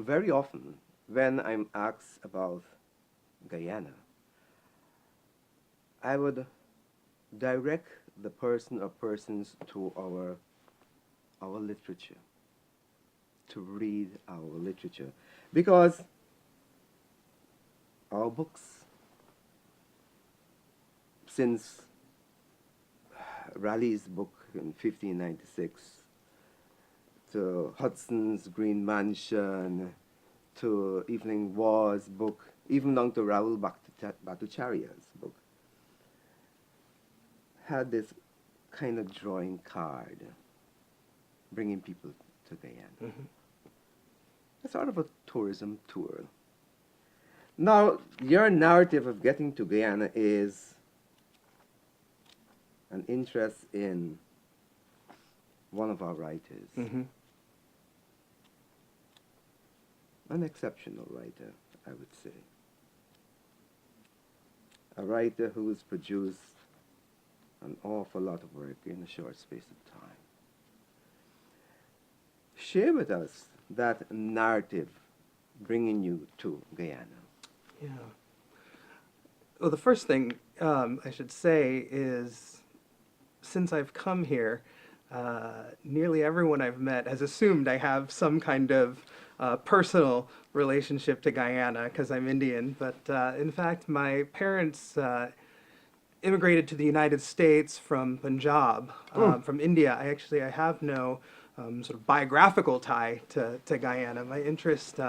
very often when I'm asked about Guyana, I would direct the person or persons to our literature, to read our literature, because our books, since Raleigh's book in 1596, to Hudson's Green Mansion, to Evelyn Waugh's book, even down to Raoul Bhattacharya's book, had this kind of drawing card bringing people to Guyana. Mm-hmm. It's sort of a tourism tour. Now, your narrative of getting to Guyana is an interest in one of our writers. Mm-hmm. An exceptional writer, I would say. A writer who's produced an awful lot of work in a short space of time. Share with us that narrative bringing you to Guyana. Yeah. Well, the first thing I should say is, since I've come here, nearly everyone I've met has assumed I have some kind of personal relationship to Guyana because I'm Indian. But in fact, my parents immigrated to the United States from Punjab, from India. I have no sort of biographical tie to Guyana. My interest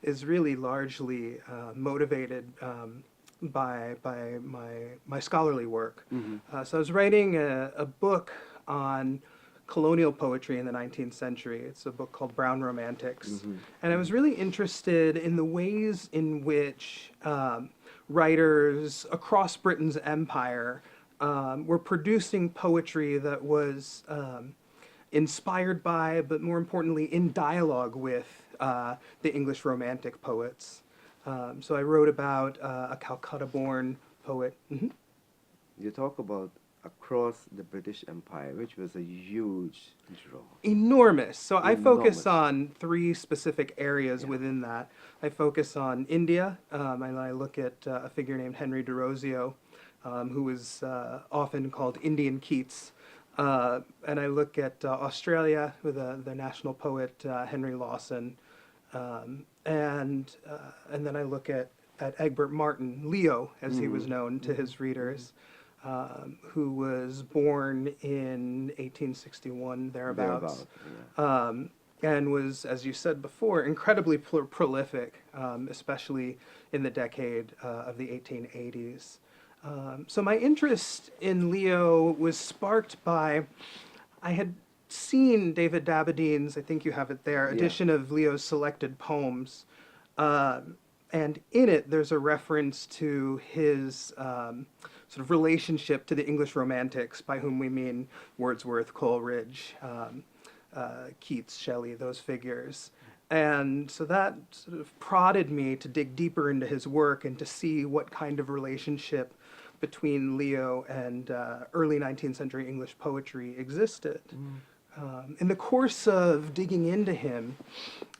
is really largely motivated by my scholarly work. Mm-hmm. So I was writing a book on colonial poetry in the 19th century. It's a book called Brown Romantics. Mm-hmm. And I was really interested in the ways in which writers across Britain's empire were producing poetry that was inspired by, but more importantly, in dialogue with the English Romantic poets. So I wrote about a Calcutta-born poet. Mm-hmm. You talk about across the British Empire, which was a huge draw. Enormous. So I focus Enormous. on three specific areas Yeah. within that. I focus on India, and I look at a figure named Henry de Rosio, who was often called Indian Keats. And I look at Australia with the national poet Henry Lawson. And then I look at Egbert Martin, Leo, as he was known to his readers, who was born in 1861, thereabouts. And was, as you said before, incredibly prolific, especially in the decade of the 1880s. So my interest in Leo was sparked by, I had seen David Dabadine's, I think you have it there, edition of Leo's selected poems. And in it, there's a reference to his sort of relationship to the English Romantics, by whom we mean Wordsworth, Coleridge, Keats, Shelley, those figures. And so that sort of prodded me to dig deeper into his work and to see what kind of relationship between Leo and early 19th century English poetry existed. In the course of digging into him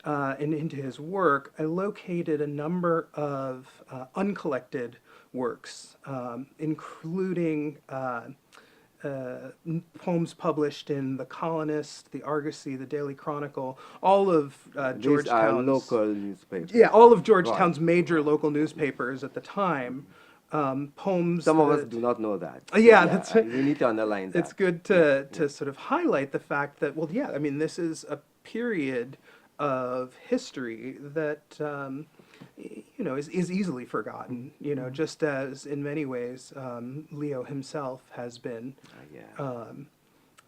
and into his work, I located a number of uncollected works, including poems published in The Colonist, The Argosy, The Daily Chronicle, all of Georgetown's... These are local newspapers. Yeah, all of Georgetown's major local newspapers at the time. Poems. Some of us do not know that. That's right. We need to underline that. It's good to sort of highlight the fact that, well, yeah, I mean, this is a period of history that, is easily forgotten, just as in many ways Leo himself has been.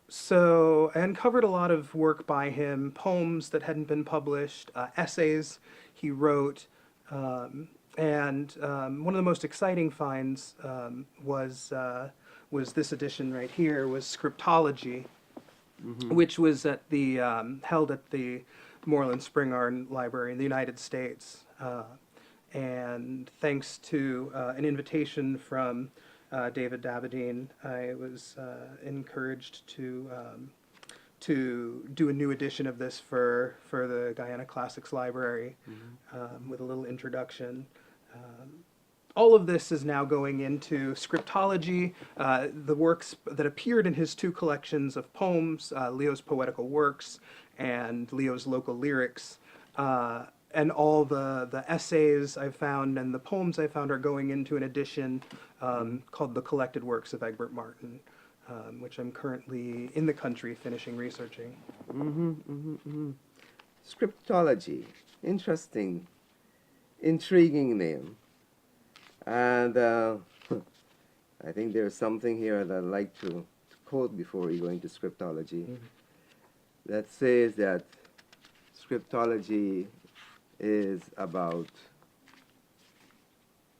So I uncovered a lot of work by him, poems that hadn't been published, essays he wrote, and one of the most exciting finds was this edition right here, was Scriptology, which was at the held at the Moreland Spingarn Library in the United States. And thanks to an invitation from David Dabadine, I was encouraged to to do a new edition of this for the Guyana Classics Library, with a little introduction. All of this is now going into scriptology, the works that appeared in his two collections of poems, Leo's Poetical Works and Leo's Local Lyrics. And all the essays I found and the poems I found are going into an edition called The Collected Works of Egbert Martin, which I'm currently in the country finishing researching. Scriptology, interesting, intriguing name. And I think there's something here that I'd like to quote before we go into scriptology that says that scriptology is about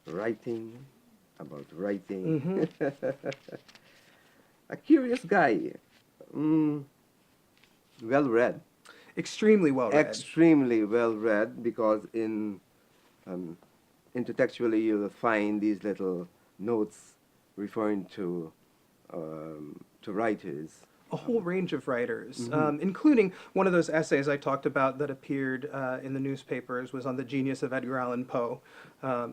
writing. A curious guy, well-read. Extremely well read. Extremely well-read, because in intertextually you'll find these little notes referring to writers. A whole range of writers, including one of those essays I talked about that appeared in the newspapers was on the genius of Edgar Allan Poe.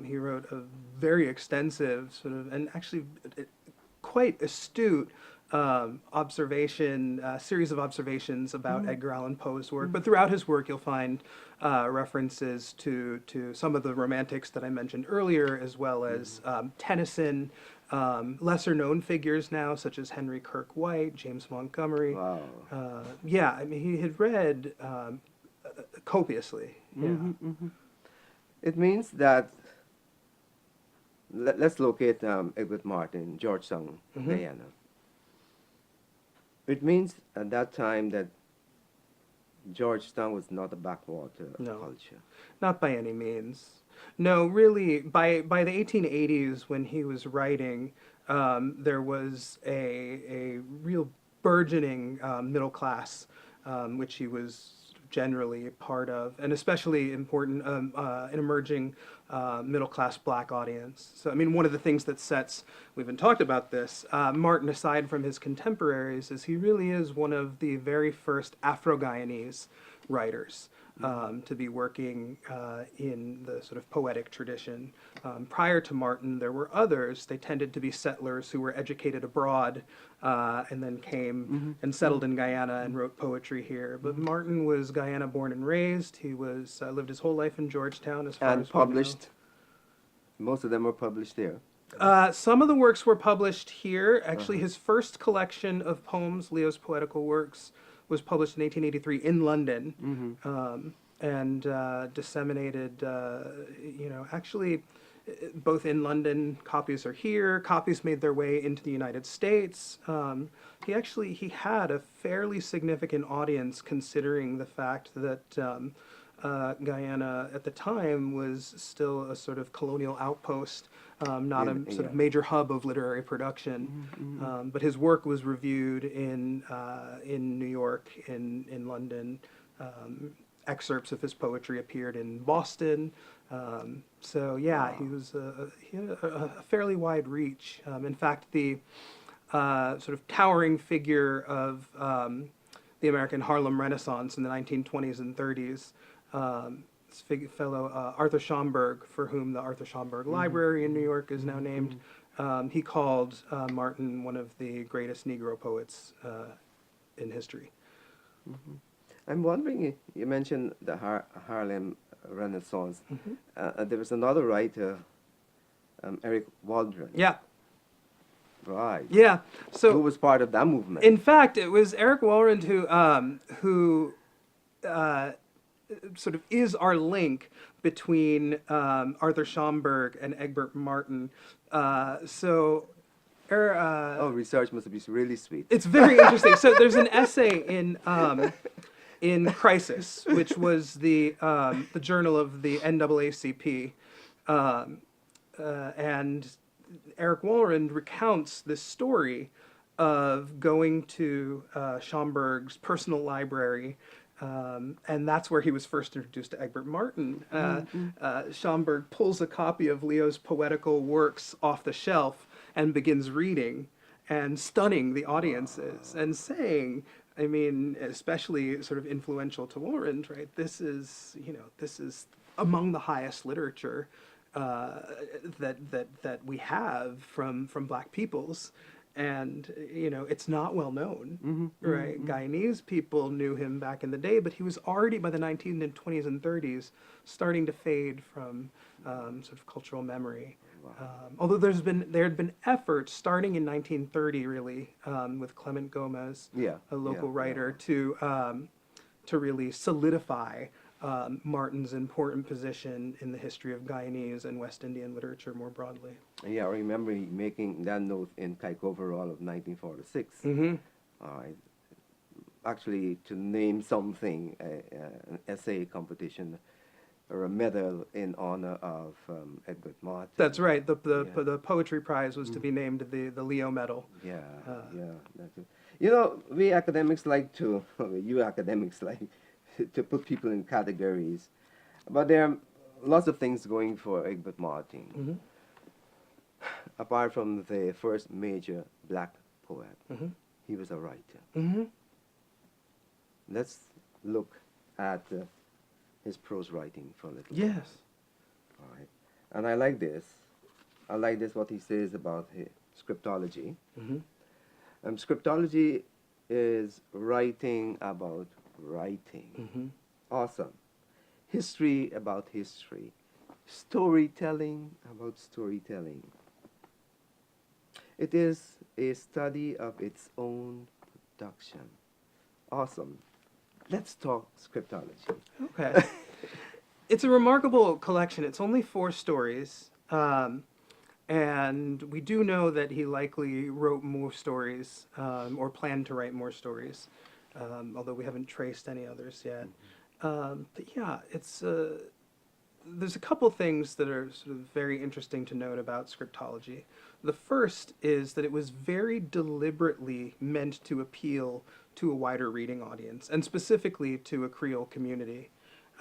He wrote a very extensive sort of, and actually quite astute series of observations about Edgar Allan Poe's work. But throughout his work, you'll find references to some of the romantics that I mentioned earlier, as well as Tennyson, lesser-known figures now, such as Henry Kirke White, James Montgomery. Wow. Yeah, I mean, he had read copiously. Yeah. It means that, let's locate Egbert Martin, Georgetown, Guyana. It means at that time that Georgetown was not a backwater culture. Not by any means. No, really, by the 1880s, when he was writing, there was a real burgeoning middle class, which he was generally part of, and especially important, an emerging middle-class black audience. So, I mean, one of the things that sets, we haven't talked about this, Martin, aside from his contemporaries, is he really is one of the very first Afro-Guyanese writers to be working in the sort of poetic tradition. Prior to Martin, there were others. They tended to be settlers who were educated abroad and then came and settled in Guyana and wrote poetry here. But Martin was Guyana born and raised. He was lived his whole life in Georgetown, as far And as we know. published. Most of them were published there. Some of the works were published here. Actually, his first collection of poems, Leo's Poetical Works, was published in 1883 in London, and disseminated, actually both in London, copies are here, copies made their way into the United States. He had a fairly significant audience, considering the fact that Guyana at the time was still a sort of colonial outpost, not a sort of major hub of literary production. But his work was reviewed in New York, in London. Excerpts of his poetry appeared in Boston. So yeah, he had a fairly wide reach. In fact, the sort of towering figure of the American Harlem Renaissance in the 1920s and 30s, this fellow Arthur Schomburg, for whom the Arthur Schomburg Library in New York is now named, he called Martin one of the greatest Negro poets in history. I'm wondering, you mentioned the Harlem Renaissance. There was another writer, Eric Waldron. Yeah. Right. Yeah. So who was part of that movement? In fact, it was Eric Walrond who sort of is our link between Arthur Schomburg and Egbert Martin. Research must be really sweet. It's very interesting. So there's an essay in Crisis, which was the journal of the NAACP, and Eric Walrond recounts this story of going to Schomburg's personal library, and that's where he was first introduced to Egbert Martin. Schomburg pulls a copy of Leo's Poetical Works off the shelf and begins reading and stunning the audiences and saying, I mean, especially sort of influential to Warren, right? This is, this is among the highest literature that we have from Black peoples, and it's not well known, right? Guyanese people knew him back in the day, but he was already by the 1920s and 30s starting to fade from sort of cultural memory. Although there had been efforts starting in 1930, really, with Clement Gomez, a local writer, to really solidify Martin's important position in the history of Guyanese and West Indian literature more broadly. Yeah, I remember making that note in Kike Overall of 1946. Actually, to name something, an essay competition or a medal in honor of Egbert Martin. That's right. The poetry prize was to be named the Leo Medal. Yeah, that's it. We academics like to, you academics like to put people in categories, but there are lots of things going for Egbert Martin. Apart from the first major Black poet, he was a writer. Let's look at his prose writing for a little bit. Yes. All right. And I like this. I like this, what he says about his scriptology. Scriptology is writing about writing. Awesome. History about history. Storytelling about storytelling. It is a study of its own production. Awesome. Let's talk scriptology. Okay. It's a remarkable collection. It's only 4 stories. And we do know that he likely wrote more stories, or planned to write more stories, although we haven't traced any others yet. But yeah, there's a couple things that are sort of very interesting to note about scriptology. The first is that it was very deliberately meant to appeal to a wider reading audience, and specifically to a Creole community.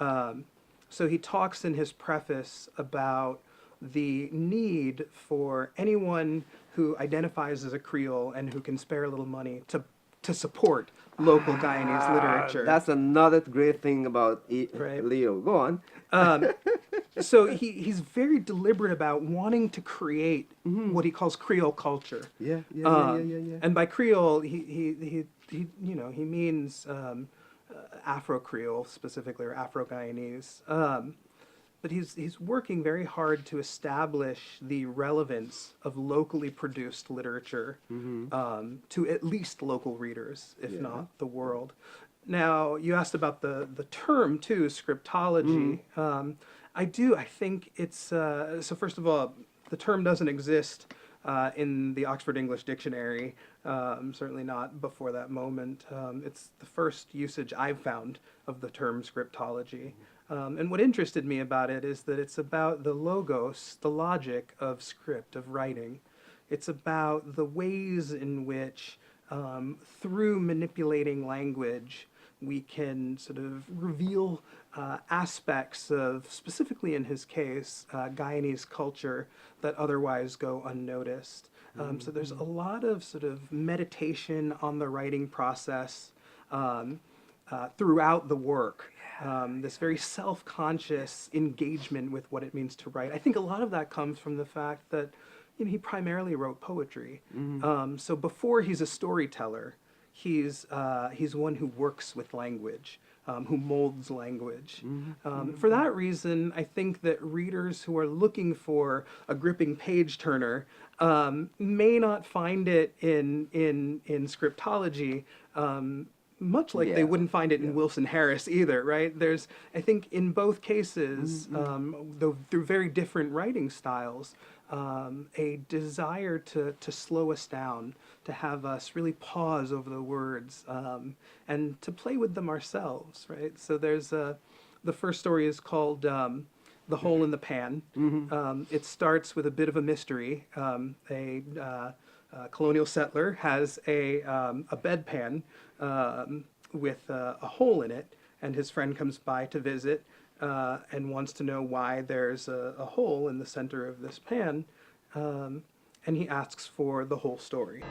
So he talks in his preface about the need for anyone who identifies as a Creole and who can spare a little money to support local Guyanese literature. That's another great thing about Right. Leo. Go on. So he's very deliberate about wanting to create what he calls Creole culture. Yeah. And by Creole, he means Afro-Creole specifically, or Afro-Guyanese. But he's working very hard to establish the relevance of locally produced literature to at least local readers, if not the world. Now, you asked about the term, too, scriptology. I think it's, so first of all, the term doesn't exist in the Oxford English Dictionary, certainly not before that moment. It's the first usage I've found of the term scriptology. And what interested me about it is that it's about the logos, the logic of script, of writing. It's about the ways in which, through manipulating language, we can sort of reveal aspects of, specifically in his case, Guyanese culture that otherwise go unnoticed. So there's a lot of sort of meditation on the writing process throughout the work. This very self-conscious engagement with what it means to write. I think a lot of that comes from the fact that he primarily wrote poetry. So before he's a storyteller, he's one who works with language, who molds language. For that reason, I think that readers who are looking for a gripping page-turner may not find it in scriptology, much like they wouldn't find it in Wilson Harris either, right? There's, I think, in both cases, though through very different writing styles, a desire to slow us down, to have us really pause over the words, and to play with them ourselves, right? So there's the first story is called The Hole in the Pan. It starts with a bit of a mystery. A colonial settler has a bedpan with a hole in it, and his friend comes by to visit and wants to know why there's a hole in the center of this pan, and he asks for the whole story.